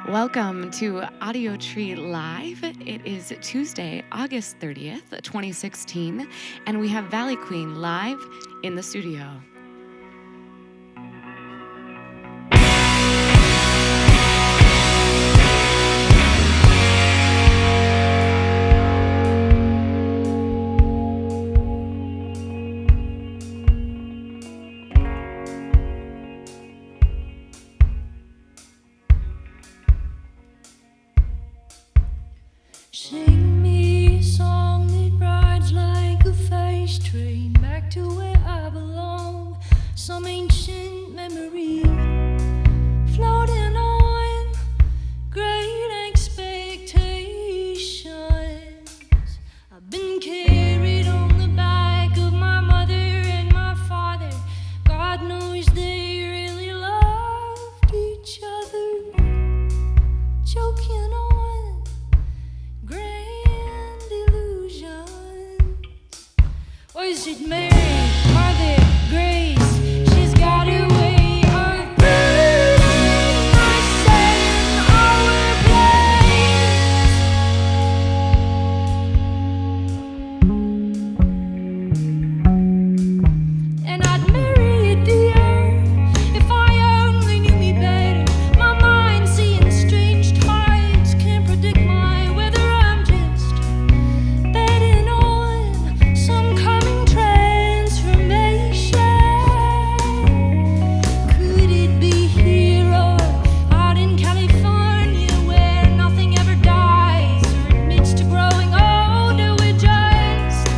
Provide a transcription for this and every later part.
Welcome to Audiotree Live. It is Tuesday, August 30th, 2016, and we have Valley Queen live in the studio. Sing me a song that rides like a freight train back to where I belong. Some ancient memory floating on great expectations. I've been carried on the back of my mother and my father. God knows they really loved each other. Choking on grand illusions. Was it Mary, Martha, Grace? She's got a way of putting myself in our place. And I'd marry a dear if I only knew me better. My mind seeing strange tides, can't predict my weather. I'm just betting on some coming transformation. Could it be here or out in California where nothing ever dies or admits to growing older? We're just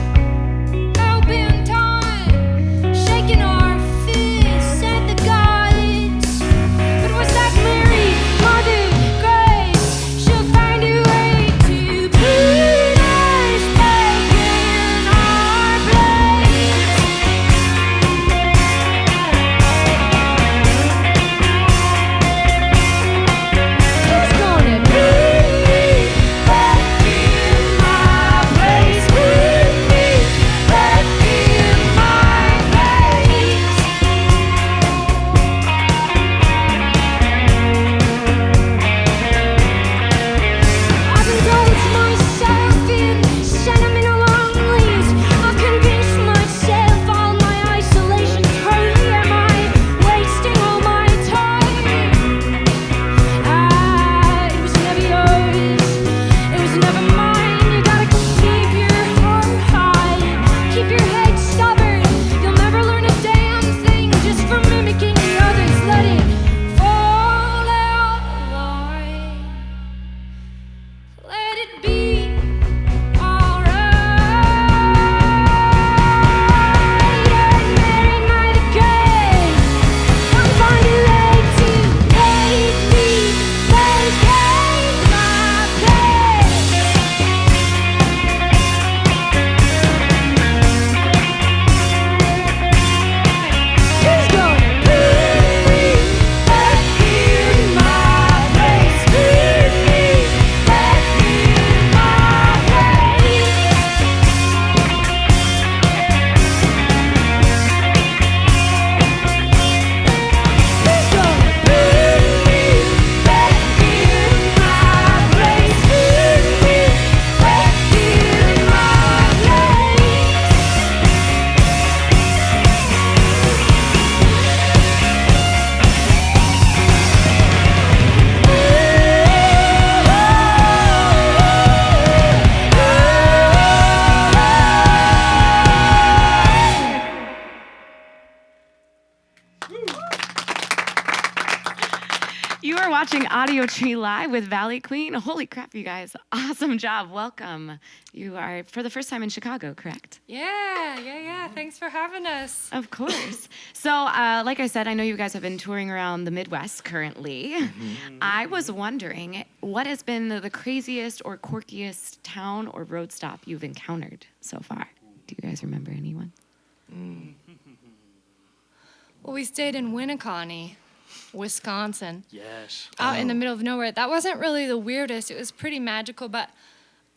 helping time, shaking our fists at the gods. But was that Mary, Mother, Grace? She'll find a way to put us back in our place. Who's gonna put me back in my place? Put me back in my place. I've indulged myself in sentimental longings. I've convinced myself all my isolation's holy. Am I wasting all my time? It was never yours. It was never mine. You gotta keep your heart high. Keep your head stubborn. You'll never learn a damn thing just from mimicking the others. Let it fall out of line. Let it be alright. And Mary, Martha, Grace, come find a way to take me back in my place. Who's gonna put me back in my place? Put me back in my place. Who's gonna put me back in my place? Put me back in my You are watching Audiotree Live with Valley Queen. Holy crap, you guys. Awesome job. Welcome. You are for the first time in Chicago, correct? Yeah. Thanks for having us. Of course. So, like I said, I know you guys have been touring around the Midwest currently. I was wondering, what has been the craziest or quirkiest town or road stop you've encountered so far? Do you guys remember anyone? Well, we stayed in Winneconne, Wisconsin, Yes. out in the middle of nowhere. That wasn't really the weirdest. It was pretty magical, but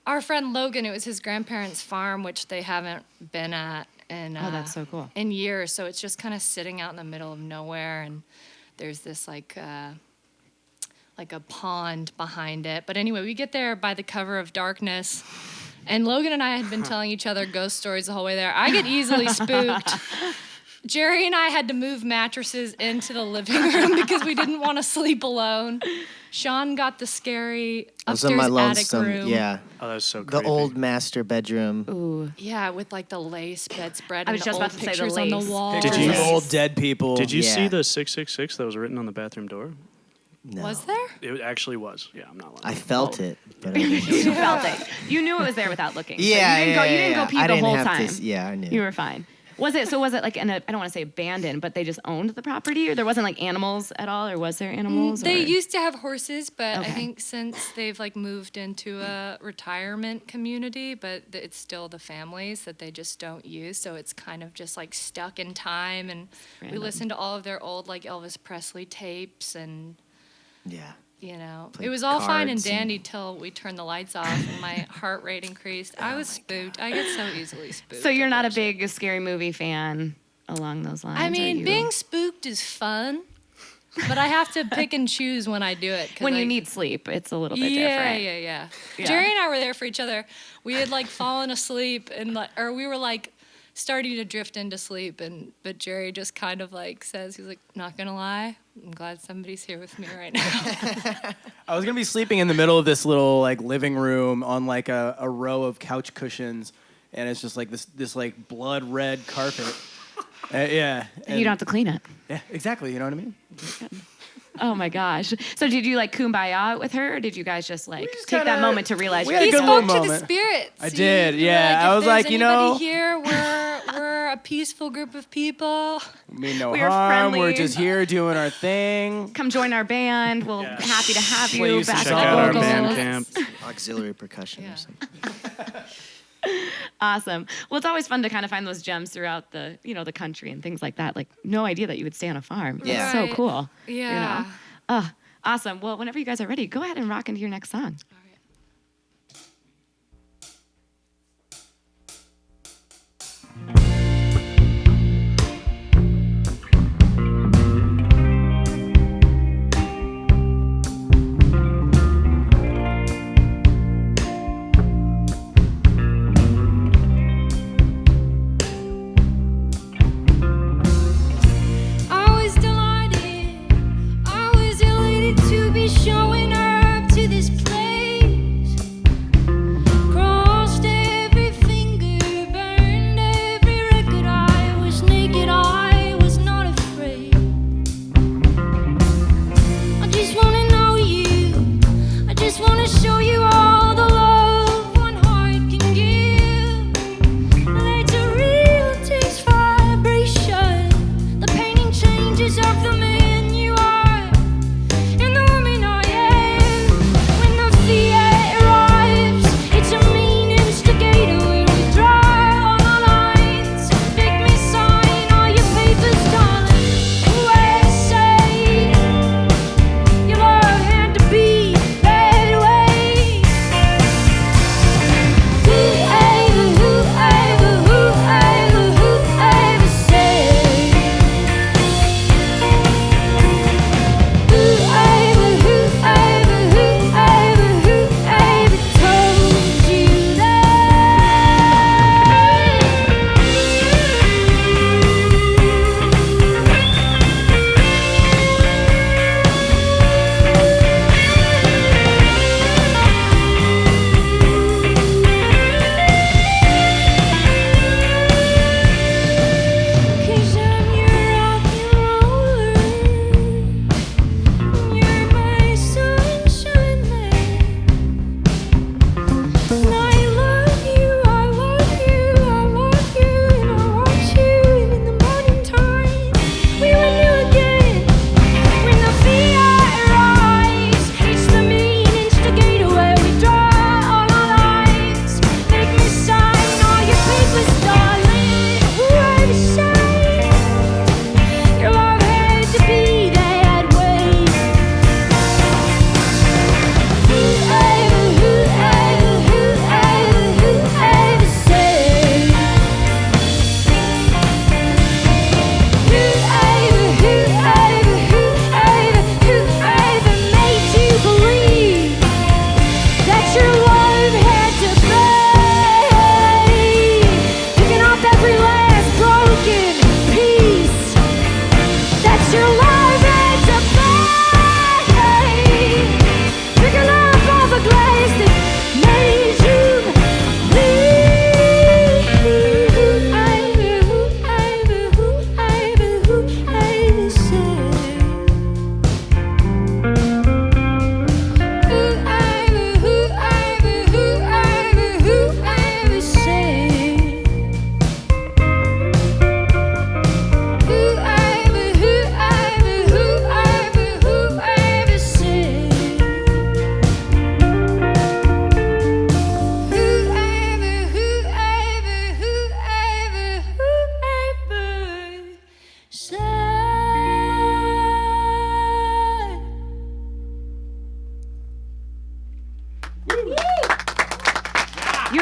our friend Logan, it was his grandparents' farm, which they haven't been at in Oh, that's so cool. in years. So it's just kind of sitting out in the middle of nowhere, and there's this like like a pond behind it. But anyway, we get there by the cover of darkness. And Logan and I had been telling each other ghost stories the whole way there. I get easily spooked. Jerry and I had to move mattresses into the living room because we didn't want to sleep alone. Sean got the scary upstairs attic lonesome, room. yeah. Oh, that was so creepy. The old master bedroom. Ooh. Yeah, with like the lace bedspread I and was the just old about to say the pictures on the lace. wall. Did Pictures you- of old dead people. Did you see Yeah. the 666 that was written on the bathroom door? No. Was there? It actually was. Yeah, I'm not lying. I felt it, but I didn't. You felt it. You knew it was there without looking. So Yeah, you didn't go pee I the didn't whole have time. to. Yeah, I knew. You were fine. Was it like I don't want to say abandoned, but they just owned the property, or there wasn't like animals at all, or was there animals? They or? used to have horses, but Okay. I think since they've like moved into a retirement community, but it's still the families that they just don't use, so it's kind of just like stuck in time. And we Random. listened to all of their old like Elvis Presley tapes, and Yeah. it was all fine and cards and- dandy till we turned the lights off and my heart rate increased. I was spooked. I get so easily spooked. So you're not a over shit. big scary movie fan along those lines? I are mean, you? being spooked is fun, but I have to pick and choose when I do it. 'Cause when you I- need sleep, it's a little bit yeah, different. yeah. Jerry and I were there for each other. We had like fallen asleep and or we were like starting to drift into sleep, but Jerry just kind of like says, he's like, not gonna lie, I'm glad somebody's here with me right now. I was gonna be sleeping in the middle of this little like living room on like a row of couch cushions, and it's just like this like blood red carpet. Yeah. And you don't have to clean it. Yeah, exactly. You know what I mean? Oh my gosh. So did you like kumbaya with her, or did you guys just like just take that kinda- moment to realize we you're had a He good like, spoke little to the moment. spirits. I did, You were yeah. Like, I if was there's like, you anybody know- here, we're a peaceful group of people. Mean no We are harm. We're friendly. just here doing our thing. come join our band. We'll Yeah. be happy to have Play you. you some Back Check Check out our vocals. band camp. Auxiliary percussion Yeah. or something. Awesome. Well, it's always fun to kind of find those gems throughout the, the country and things like that. Like, no idea that you would stay on a farm. Yeah. It's so Right. cool. Yeah. Awesome. Well, whenever you guys are ready, go ahead and rock into your next song. I was delighted, I was elated to be showing up to this place.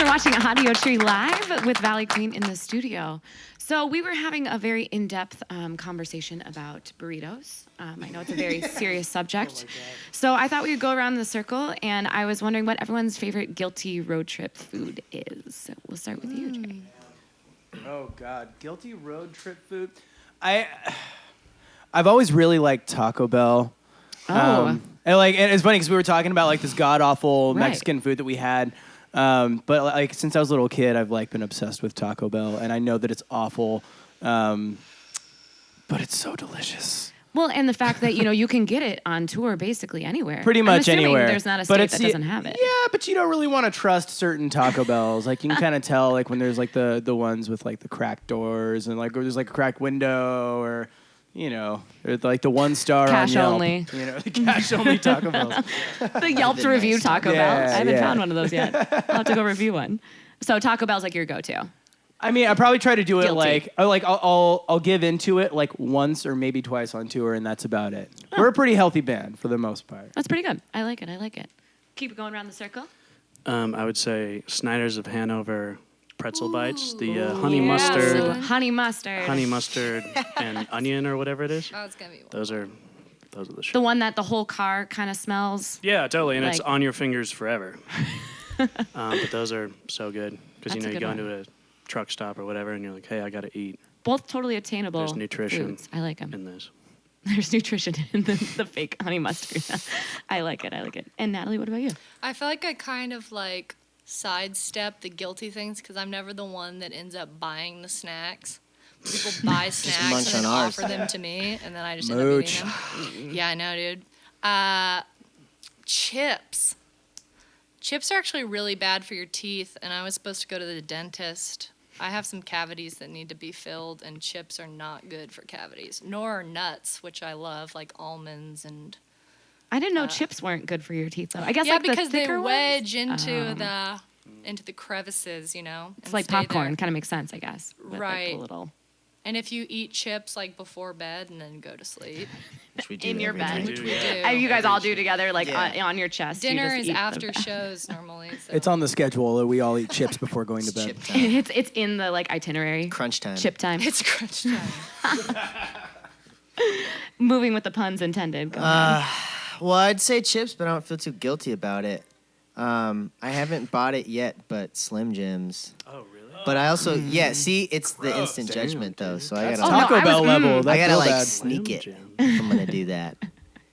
watching Audiotree Live with Valley Queen in the studio. So we were having a very in-depth conversation about burritos. I know it's a very serious subject. So I thought we would go around in the circle, and I was wondering what everyone's favorite guilty road trip food is. So we'll start with you, Jay. Oh God, guilty road trip food. I've always really liked Taco Bell. Oh. And it's funny because we were talking about like this god awful Right. Mexican food that we had. But like since I was a little kid, I've like been obsessed with Taco Bell, and I know that it's awful, but it's so delicious. Well, and the fact that, you can get it on tour basically anywhere. Pretty I'm much assuming anywhere. There's not a But state it's that doesn't have it. Yeah, but you don't really want to trust certain Taco Bells. Like you can kind of tell like when there's like the ones with like the cracked doors and like or there's like a cracked window or or like the 1 star Cash on Yelp. only. The cash only Taco Bells. The Yelp to review Taco Bell. I haven't yeah. found one of those yet. I'll have to go review one. So Taco Bell's like your go-to. I mean, I probably try to do it Guilty. I'll give into it like once or maybe twice on tour, and that's about it. We're a pretty healthy band for the most part. That's pretty good. I like it. Keep going around the circle. I would say Snyder's of Hanover pretzel bites, the honey Yeah. mustard, Honey mustard. and onion or whatever it is. Oh, it's gonna be one. Those are the shit. The one that the whole car kind of smells. Yeah, totally, and it's Like- on your fingers forever. But those are so good because That's a you good go one. into a truck stop or whatever, and you're like, hey, I gotta eat Both totally attainable. There's nutrition foods. I like them. in this. There's nutrition in the fake honey mustard. I like it. And Natalie, what about you? I feel like I kind of like sidestep the guilty things because I'm never the one that ends up buying the snacks. People buy snacks munch and then on ours. offer them to me, and then I just end up Mooch. eating them. Yeah, I know, dude. Chips. Chips are actually really bad for your teeth, and I was supposed to go to the dentist. I have some cavities that need to be filled, and chips are not good for cavities. Nor are nuts, which I love, like almonds and I didn't know chips weren't good for your teeth, though. I guess yeah, like the because they thicker wedge ones? into the crevices, you know. It's and like stay popcorn. there. Kind of makes sense, I guess. With, like, Right. the little And if you eat chips like before bed and then go to sleep, Which we do in your every bed. night. which we Yeah. do. You guys all do together, like Yeah. on your chest. You Dinner just is eat them. after shows normally. So. It's on the schedule that we all eat chips before going to bed. Chip time. It's in the like itinerary. Crunch time. Chip time. It's crunch time. Moving with the puns intended. Go ahead. Well, I'd say chips, but I don't feel too guilty about it. I haven't bought it yet, but Slim Jims. Oh, really? But I also, see, it's the instant judgment though, so I That's gotta, no, Taco I was- Bell level. mm. That I gotta feel like bad. sneak it Jim. if I'm gonna do that.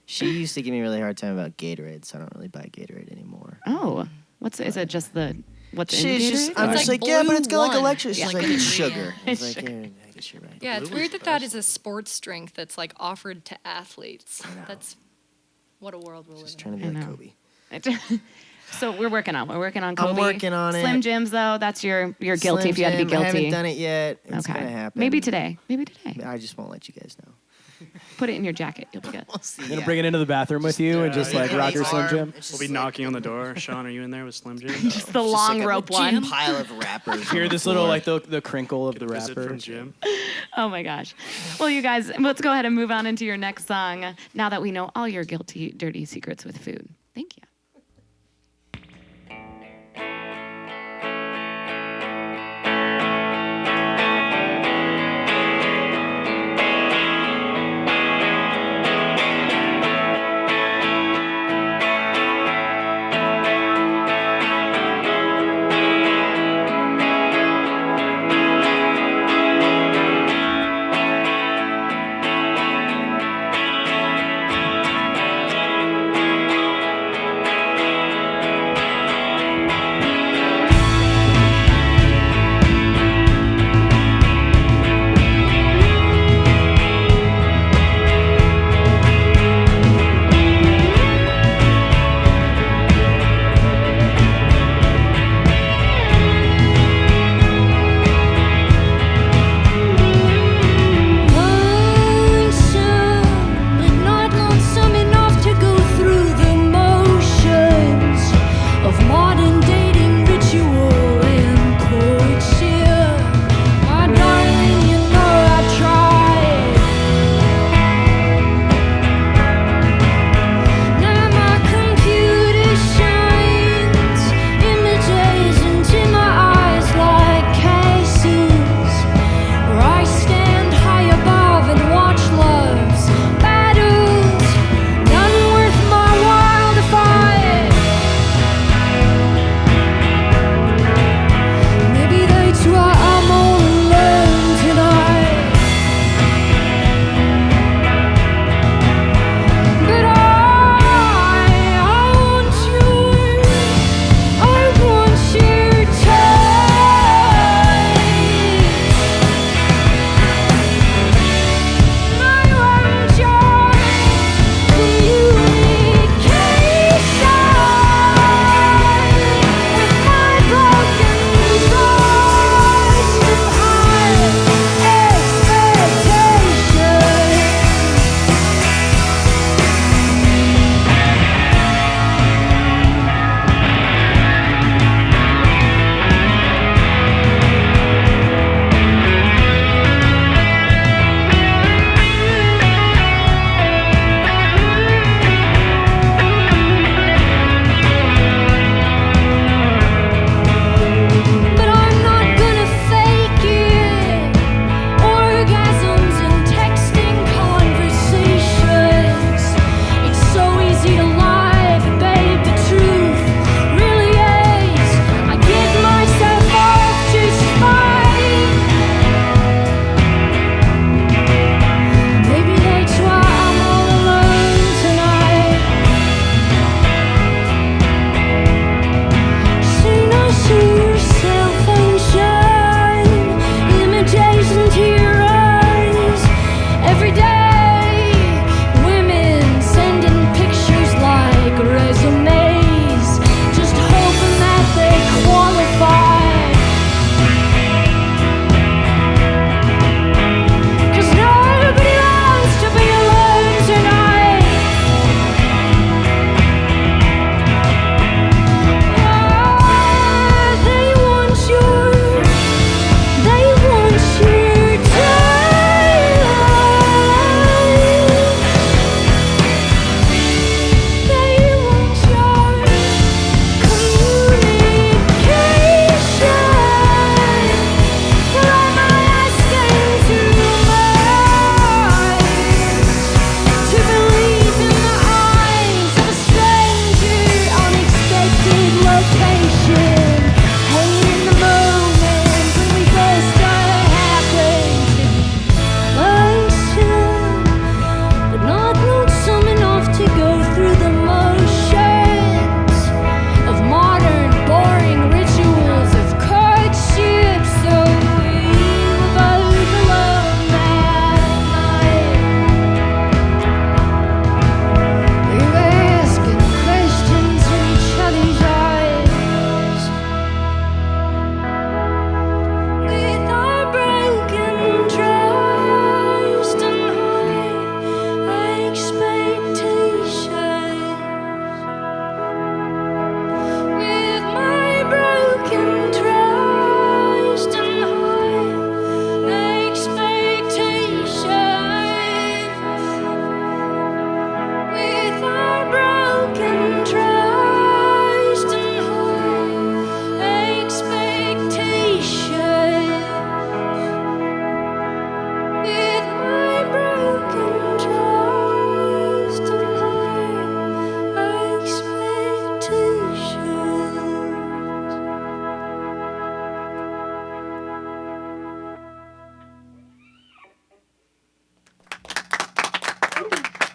She used to give me a really hard time about Gatorade, so I don't really buy Gatorade anymore. Oh, is it just the what's in She's just, Gatorade? I'm or- just like like, yeah, but it's got like Blue electric. She's One. like, Yeah. it's sugar. I was It's like, sugar. yeah, I guess you're right. Yeah, it's Blue weird one's that best. is a sports drink that's like offered to athletes. That's what a world we're Just living trying to be I like know. Kobe. So we're working on Kobe. I'm working on it. Slim Jims though, that's your guilty Slim if you had to be Jim, guilty. I haven't done it yet. It's okay. gonna happen. Maybe today. I just won't let you guys know. Put it in your jacket. You'll be good. We'll see. You're gonna bring it into the bathroom with you and just like rock your Slim Jim. We'll be knocking on the door. Sean, are you in there with Slim Jim? Just the long rope one. Pile of wrappers. Hear on this the little floor. like the crinkle of the Visit wrapper. from Jim. Oh my gosh. Well, you guys, let's go ahead and move on into your next song. Now that we know all your guilty, dirty secrets with food. Thank you.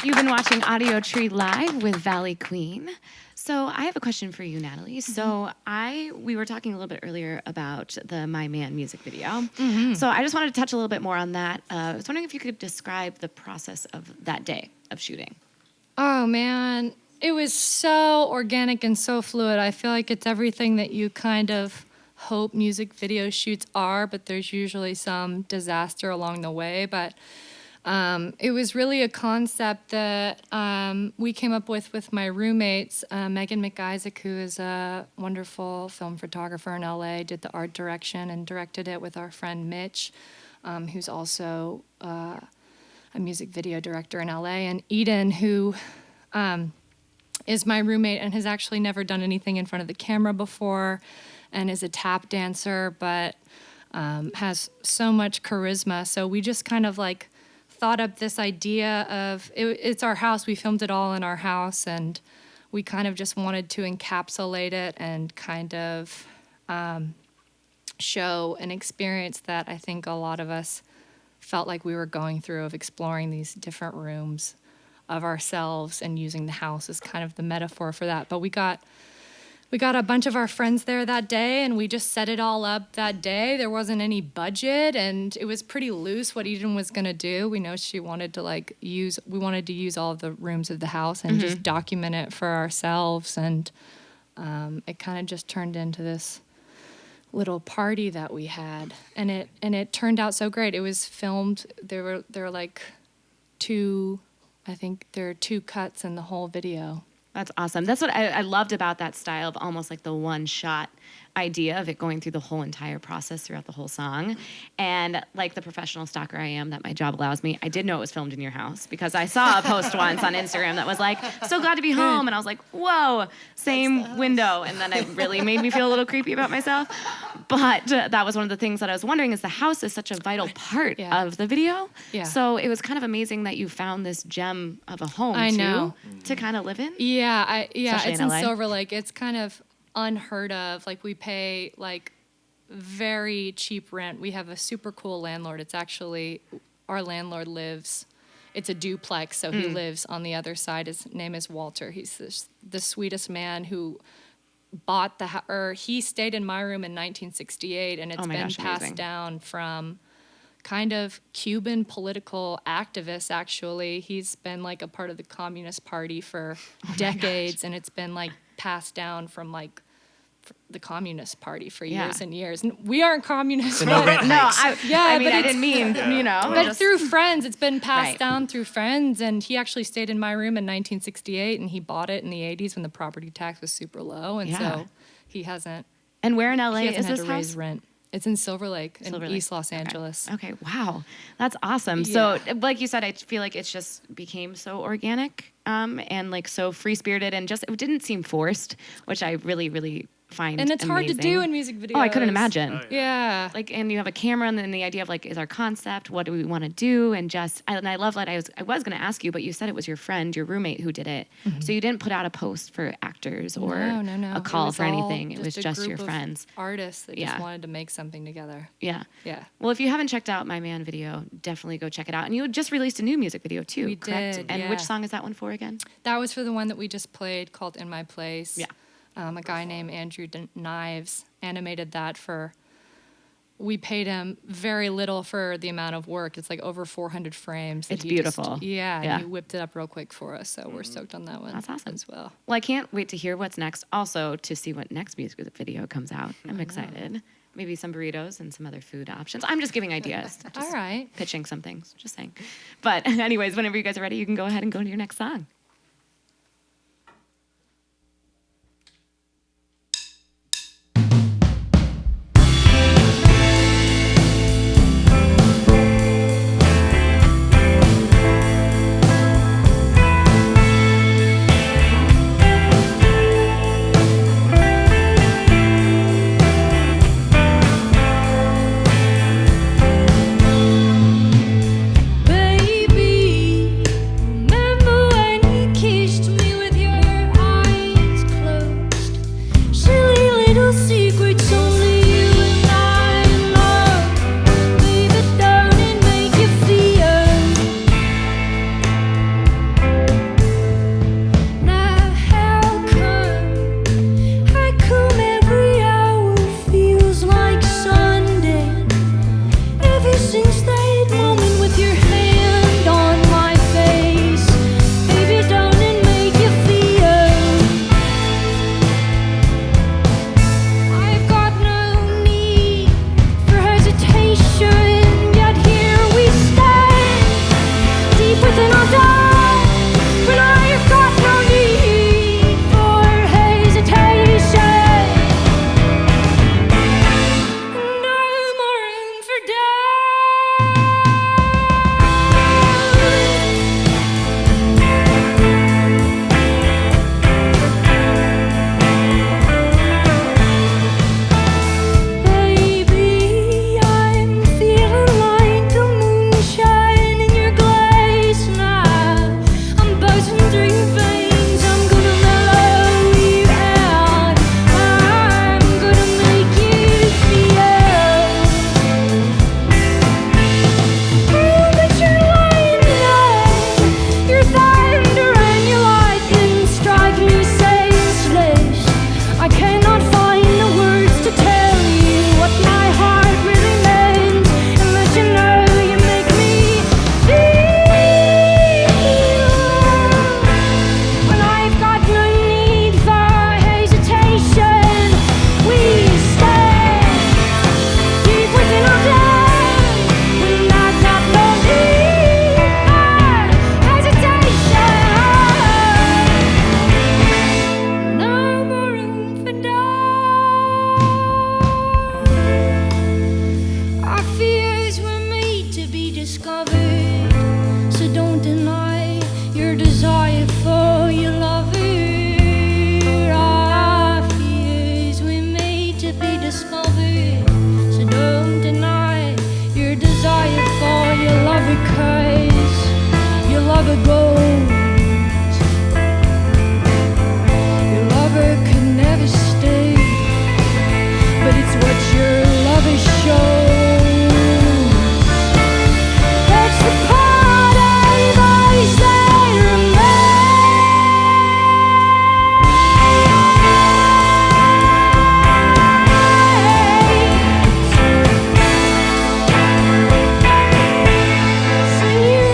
You've been watching Audiotree Live with Valley Queen. So I have a question for you, Natalie. So we were talking a little bit earlier about the My Man music video. So I just wanted to touch a little bit more on that. I was wondering if you could describe the process of that day of shooting. Oh, man. It was so organic and so fluid. I feel like it's everything that you kind of hope music video shoots are, but there's usually some disaster along the way. But it was really a concept that we came up with my roommates. Megan McIsaac, who is a wonderful film photographer in LA, did the art direction and directed it with our friend Mitch, who's also a music video director in LA, and Eden, who is my roommate and has actually never done anything in front of the camera before and is a tap dancer, but has so much charisma. So we just kind of like thought up this idea of, it's our house, we filmed it all in our house, and we kind of just wanted to encapsulate it and kind of show an experience that I think a lot of us felt like we were going through, of exploring these different rooms of ourselves and using the house as kind of the metaphor for that. But we got a bunch of our friends there that day, and we just set it all up that day. There wasn't any budget, and it was pretty loose what Eden was going to do. We know she wanted to we wanted to use all of the rooms of the house and just document it for ourselves. And it kind of just turned into this little party that we had, and it turned out so great. It was filmed. There were like I think there are 2 cuts in the whole video. That's awesome. That's what I loved about that style of almost like the one-shot idea of it going through the whole entire process throughout the whole song. And like the professional stalker I am that my job allows me, I did know it was filmed in your house because I saw a post once on Instagram that was like, so glad to be home. And I was like, whoa, same window. And then it really made me feel a little creepy about myself. But that was one of the things that I was wondering, is the house is such a vital part of the video. Yeah. So it was kind of amazing that you found this gem of a home to kind of live in. Yeah, Especially it's in in LA. Silver Lake. It's kind of unheard of. Like, we pay like very cheap rent. We have a super cool landlord. It's actually, our landlord lives, it's a duplex, so he lives on the other side. His name is Walter. He's the sweetest man who bought he stayed in my room in 1968, and it's been passed down from kind of Cuban political activists, actually. He's been like a part of the Communist Party for decades, and it's been like passed down from like the Communist Party for years and years. And we aren't communists. I didn't mean, But through friends, it's been passed down through friends. And he actually stayed in my room in 1968, and he bought it in the 80s when the property tax was super low. And so he hasn't. And where in LA is this to house? Raise rent. It's in Silver Lake, East Los Angeles. Okay, wow. That's awesome. So, like you said, I feel like it just became so organic and like so free-spirited, and just, it didn't seem forced, which I really, really find And it's hard to amazing. do in music videos. Oh, I couldn't imagine. Yeah. Like, and you have a camera, and then the idea of like, is our concept, what do we want to do? And I love that I was going to ask you, but you said it was your friend, your roommate who did it. So you didn't put out a post for actors or no. a call for anything. It was a just group your of friends. Artists that just wanted to make something together. Yeah. Yeah. Well, if you haven't checked out My Man video, definitely go check it out. And you just released a new music video too, We correct? did, And yeah. which song is that one for again? That was for the one that we just played called In My Place. Yeah. A guy named Andrew Knives animated that we paid him very little for the amount of work. It's like over 400 frames. It's beautiful. And he whipped it up real quick for us, so we're stoked on that one. That's awesome. As well. Well, I can't wait to hear what's next. Also, to see what next music video comes out. I'm excited. Maybe some burritos and some other food options. I'm just giving ideas. Just All right. pitching some things. Just saying. But anyways, whenever you guys are ready, you can go ahead and go to your next song. Baby, remember when it. So don't deny your desire for your lover. Our fears were made to be discovered. So don't deny your desire for your lover, 'cause your lover goes. Your lover could never stay, but it's what your lover shows. That's the part I've always let remain. So you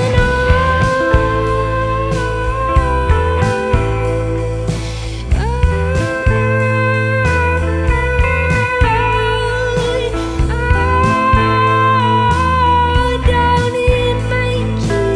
don't it make you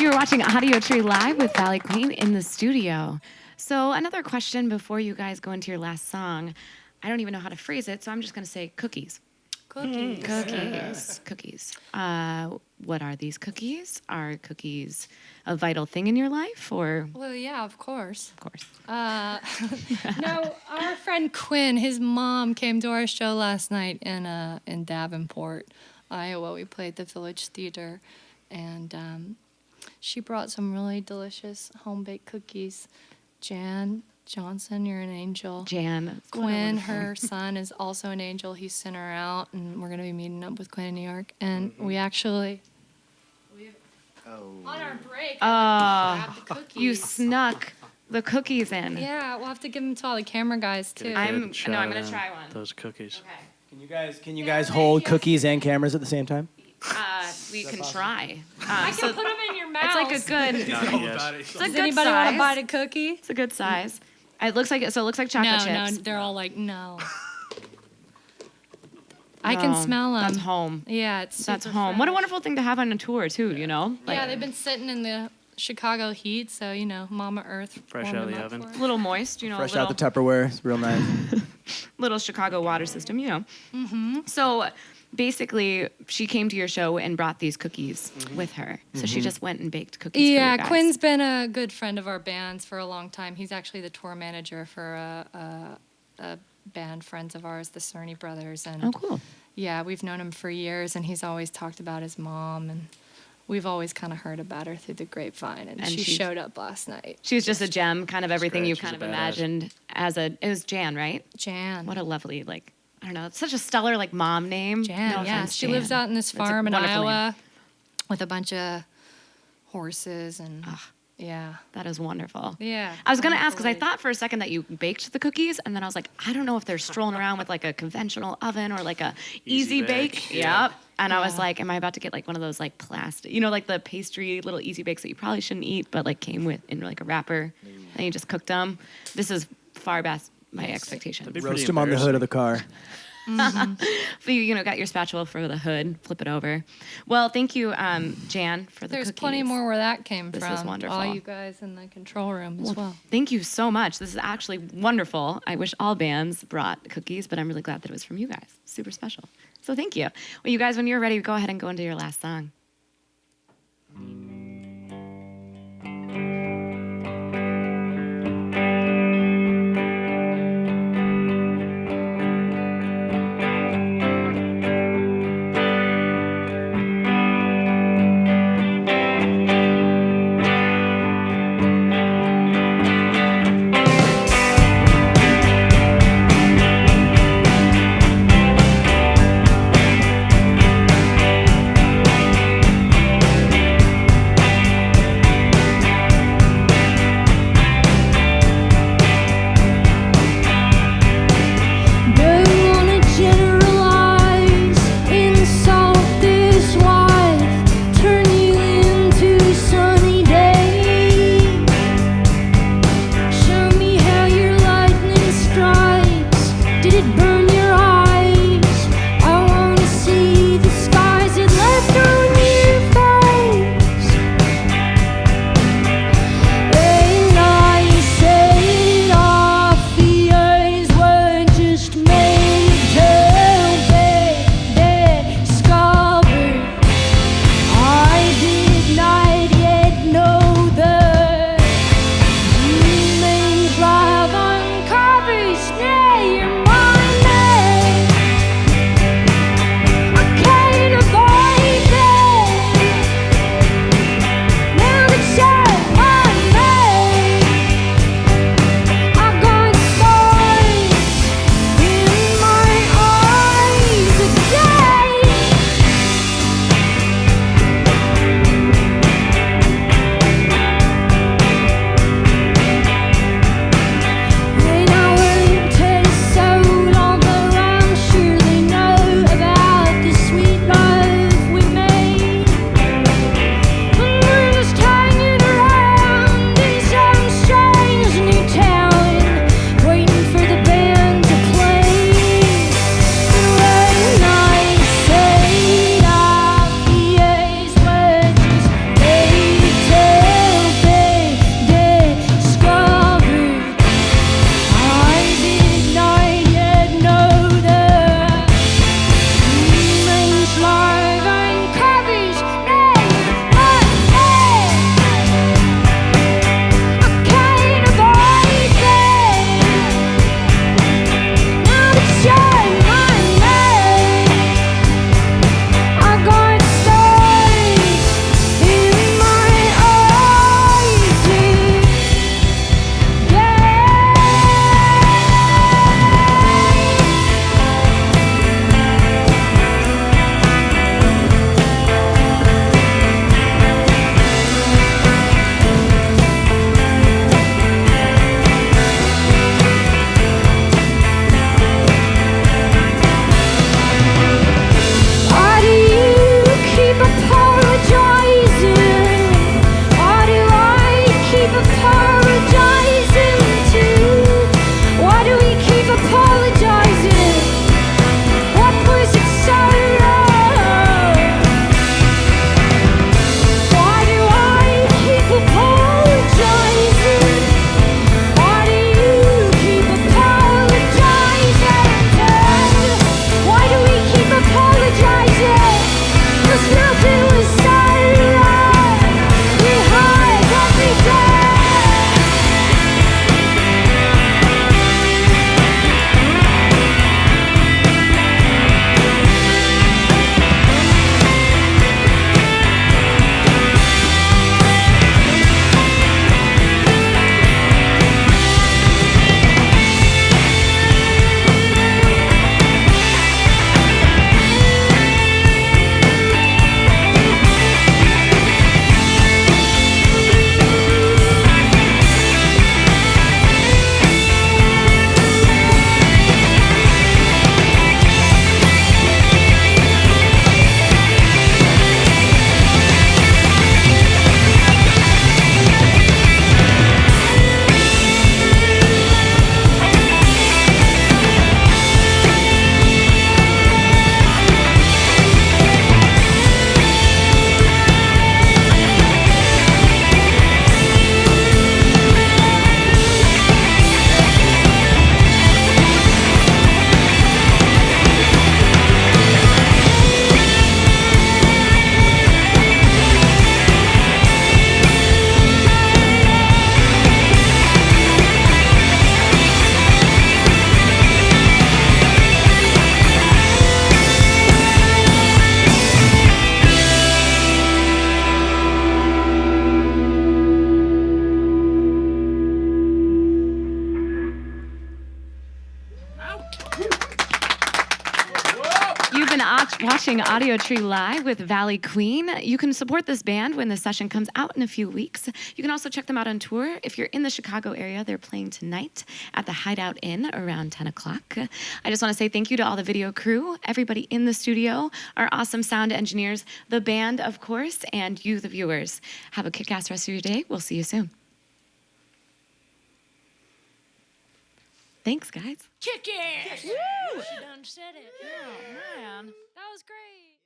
You're watching Audiotree Live with Valley Queen in the studio. So another question before you guys go into your last song. I don't even know how to phrase it, so I'm just going to say cookies. Cookies. Cookies. Cookies. What are these cookies? Are cookies a vital thing in your life, or? Well, yeah, of course. Of course. No, our friend Quinn, his mom came to our show last night in Davenport, Iowa. We played the Village Theater, and she brought some really delicious home-baked cookies. Jan Johnson, you're an angel. Jan. Quinn, her son, is also an angel. He sent her out, and we're going to be meeting up with Quinn in New York. And we actually, on our break, grabbed the cookies. You snuck the cookies in. Yeah, we'll have to give them to all the camera guys, Get a too. I'm good shot gonna of try one. Those cookies. Okay. Can you guys hold cookies and cameras at the same time? We can try. I can put them in your mouth. It's like a good. Yes. It's a Does good anybody want size. to bite a cookie? It's a good size. It looks like chocolate No, chips. they're all like, no. I can No, smell them. That's home. Yeah, it's That's super home. What a fresh. wonderful thing to have on a tour too. You know. Yeah, they've been sitting in the Chicago heat, so Mama Earth Fresh warmed out of them the up oven. for us. A little moist. You know. Fresh a little, out the Tupperware. It's real nice. little Chicago water system. You know. Mm-hmm. So basically, she came to your show and brought these cookies with her. So she just went and baked cookies. for Yeah, you guys. Quinn's been a good friend of our band's for a long time. He's actually the tour manager for a band friends of ours, the Cerny Brothers, and Oh, cool. yeah, we've known him for years, and he's always talked about his mom, and we've always kind of heard about her through the grapevine, and she she's- showed up last night. She was just a gem, kind of everything great. you She's kind a of badass. imagined as a. It was Jan, right? Jan. What a lovely I don't know. It's such a stellar mom name. Jan, No yeah. offense, She Jan. lives out in this That's a farm in wonderful name. Iowa with a bunch of horses and yeah. That is wonderful. Yeah. I was gonna ask because I Wonderful thought for a second that you baked the cookies, and then I was like, I don't know if they're strolling around with like a conventional oven or like a easy Easy bake. bake, Yep. And I was Yeah. like, am I about to get like one of those like plastic, like the pastry little easy bakes that you probably shouldn't eat, but like came with in like a wrapper, and you just cooked them. This is far past my expectations. That'd be pretty Roast them on the hood of the car. So you got your spatula for the hood, flip it over. Well, thank you, Jan, for the There's cookies. plenty more where that came This from. is wonderful. All you guys in the control room as well. Thank you so much. This is actually wonderful. I wish all bands brought cookies, but I'm really glad that it was from you guys. Super special. So thank you. Well, you guys, when you're ready, go ahead and go into your last song. Thank watching Audiotree Live with Valley Queen. You can support this band when the session comes out in a few weeks. You can also check them out on tour. If you're in the Chicago area, they're playing tonight at the Hideout Inn around 10 o'clock. I just want to say thank you to all the video crew, everybody in the studio, our awesome sound engineers, the band, of course, and you, the viewers. Have a kick-ass rest of your day. We'll see you soon. Thanks, guys. Kick ass! She done said it. Oh, man. That was great.